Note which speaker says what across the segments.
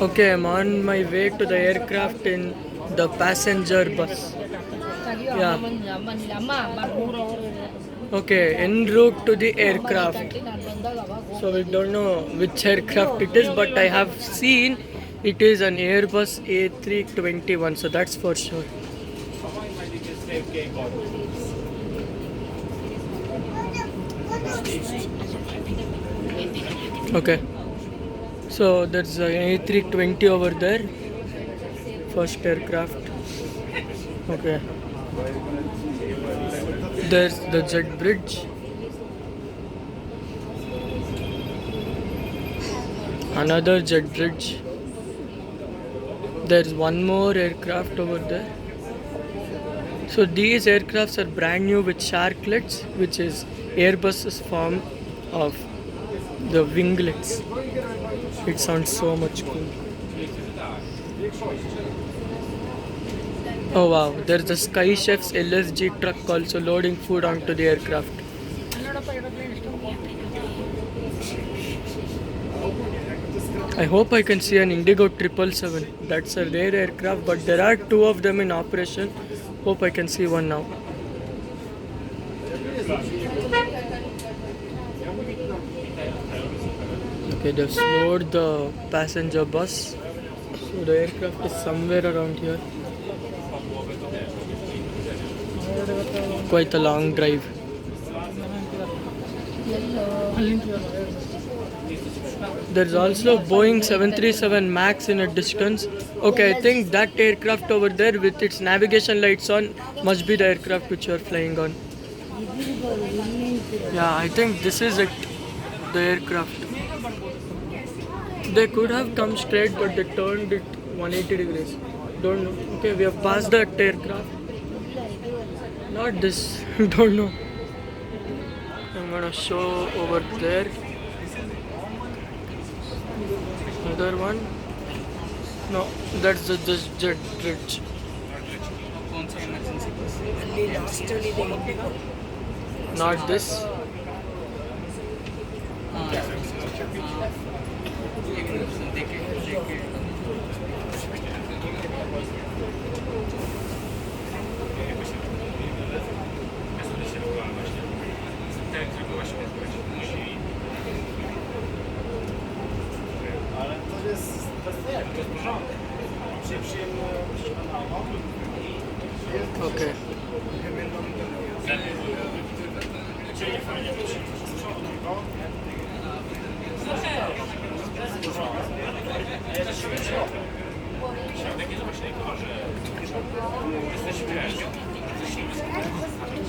Speaker 1: Okay, I'm on my way to the aircraft in the passenger bus. Yeah. Okay, en route to the aircraft. So we don't know which aircraft it is, but I have seen it is an Airbus A321, so that's for sure. Okay, so there's an A320 over there, first aircraft. Okay, there's the jet bridge. Another jet bridge. There's one more aircraft over there. So these aircrafts are brand new with sharklets, which is Airbus's form of the winglets. It sounds so much cool. Oh wow, there's the Sky Chef's LSG truck also loading food onto the aircraft. I hope I can see an Indigo 777. That's a rare aircraft, but there are two of them in operation. Hope I can see one now. Okay, they've slowed the passenger bus. So the aircraft is somewhere around here. Quite a long drive. There's also Boeing 737 MAX in a distance. Okay, I think that aircraft over there with its navigation lights on must be the aircraft which you are flying on. Yeah, I think this is it, the aircraft. They could have come straight, but they turned it 180 degrees. Don't know. Okay, we have passed that aircraft. Not this. Don't know. I'm gonna show over there. Another one. No, that's the jet bridge. Not this. Okay.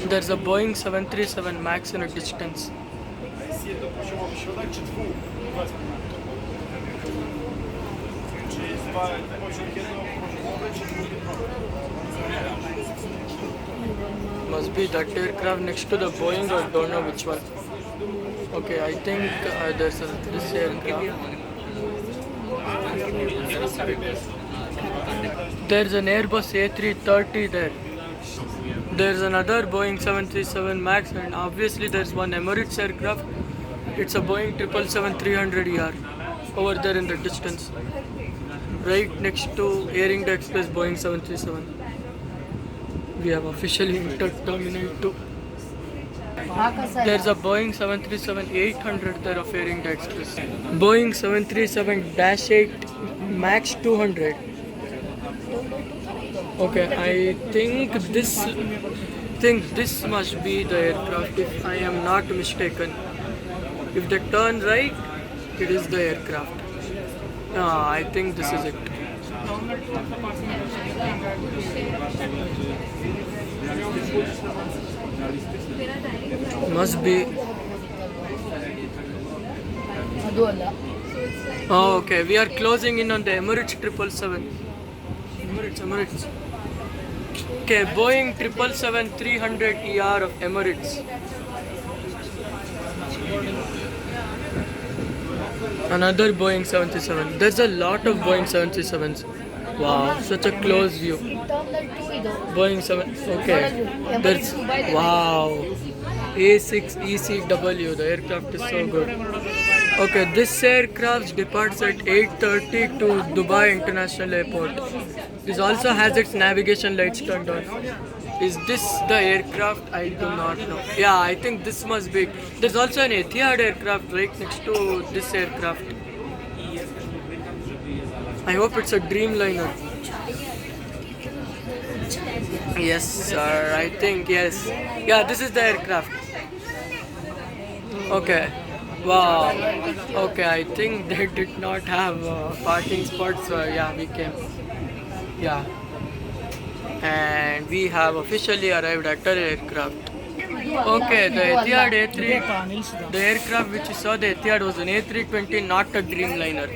Speaker 1: There's a Boeing 737 MAX in a distance. Must be that aircraft next to the Boeing, or don't know which one. Okay, I think there's this aircraft. There's an Airbus A330 there. There's another Boeing 737 MAX, and obviously there's one Emirates aircraft. It's a Boeing 777-300ER over there in the distance, right next to Air India Express Boeing 737. We have officially entered Terminal 2. There's a Boeing 737-800 there of Air India Express. Boeing 737-8 MAX 200. Okay, I think this must be the aircraft if I am not mistaken. If they turn right, it is the aircraft. I think this is it. Must be. Oh, okay. We are closing in on the Emirates 777. Emirates. Okay, Boeing 777-300ER of Emirates. Another Boeing 737. There's a lot of Boeing 737s. Wow, such a close view. Boeing 7. Okay. There's. Wow. A6 ECW. The aircraft is so good. Okay, this aircraft departs at 8:30 to Dubai International Airport. This also has its navigation lights turned on. Is this the aircraft? I do not know. Yeah, I think this must be. There's also an Etihad aircraft right next to this aircraft. I hope it's a Dreamliner. Yes, sir. I think yes. Yeah, this is the aircraft. Okay. Wow. Okay, I think they did not have parking spots. So yeah, we came. Yeah. And we have officially arrived at our aircraft. Okay, the Etihad A3, the aircraft which you saw, the Etihad was an A320, not a Dreamliner.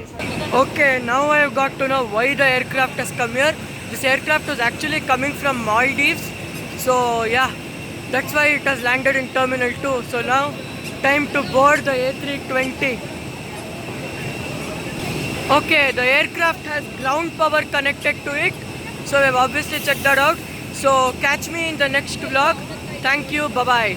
Speaker 1: Okay, now I have got to know why the aircraft has come here. This aircraft was actually coming from Maldives. So yeah, that's why it has landed in Terminal 2. So now, time to board the A320. Okay, the aircraft has ground power connected to it. So we have obviously checked that out. So catch me in the next vlog. Thank you. Bye-bye.